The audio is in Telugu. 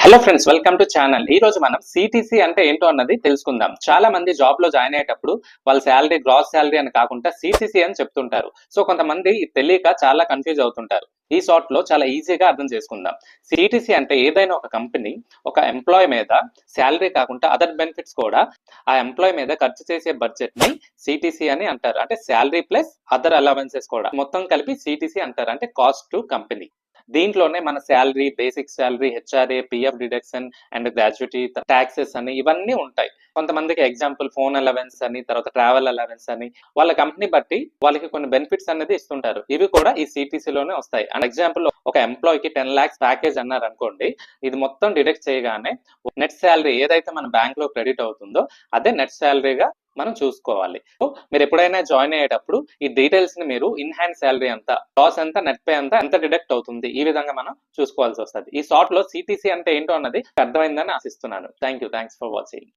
Hello friends, welcome to channel. ఈ రోజు మనం సిటిసి అంటే ఏంటో అన్నది తెలుసుకుందాం. చాలా మంది జాబ్ లో జాయిన్ అయ్యేటప్పుడు వాళ్ళ శాలరీ గ్రాస్ శాలరీ అని కాకుండా సిటిసి అని చెప్తుంటారు. సో కొంతమంది తెలియక చాలా కన్ఫ్యూజ్ అవుతుంటారు. ఈ షార్ట్ లో చాలా ఈజీగా అర్థం చేసుకుందాం. సిటిసి అంటే ఏదైనా ఒక కంపెనీ ఒక ఎంప్లాయ్ మీద శాలరీ కాకుండా అదర్ బెనిఫిట్స్ కూడా ఆ ఎంప్లాయ్ మీద ఖర్చు చేసే బడ్జెట్ ని సిటిసి అని అంటారు. అంటే శాలరీ ప్లస్ అదర్ అలవెన్సెస్ కూడా మొత్తం కలిపి సిటిసి అంటారు. అంటే కాస్ట్ టు కంపెనీ. దీంట్లోనే మన salary, basic salary, HRA, PF deduction and gratuity, taxes అని ఇవన్నీ ఉంటాయి. కొంతమందికి ఎగ్జాంపుల్ ఫోన్ అలవెన్స్ అని, తర్వాత ట్రావెల్ అలవెన్స్ అని వాళ్ళ కంపెనీ బట్టి వాళ్ళకి కొన్ని బెనిఫిట్స్ అనేది ఇస్తుంటారు. ఇవి కూడా ఈ సిటిసిలోనే వస్తాయి. అండ్ ఎగ్జాంపుల్ ఒక ఎంప్లాయీకి 10 lakhs ప్యాకేజ్ అన్నారు అనుకోండి, ఇది మొత్తం డిడక్ట్ చేయగానే నెట్ శాలరీ ఏదైతే మన బ్యాంక్ లో క్రెడిట్ అవుతుందో అదే నెట్ శాలరీగా మనం చూసుకోవాలి. సో మీరు ఎప్పుడైనా జాయిన్ అయ్యేటప్పుడు ఈ డీటెయిల్స్ ని మీరు ఇన్ హ్యాండ్ శాలరీ ఎంత, లాస్ ఎంత, నెట్ పే ఎంత డిడక్ట్ అవుతుంది, ఈ విధంగా మనం చూసుకోవాల్సి వస్తుంది. ఈ షార్ట్ లో సిటిసి అంటే ఏంటో అన్నది అర్థమైందని ఆశిస్తున్నాను. Thanks for watching.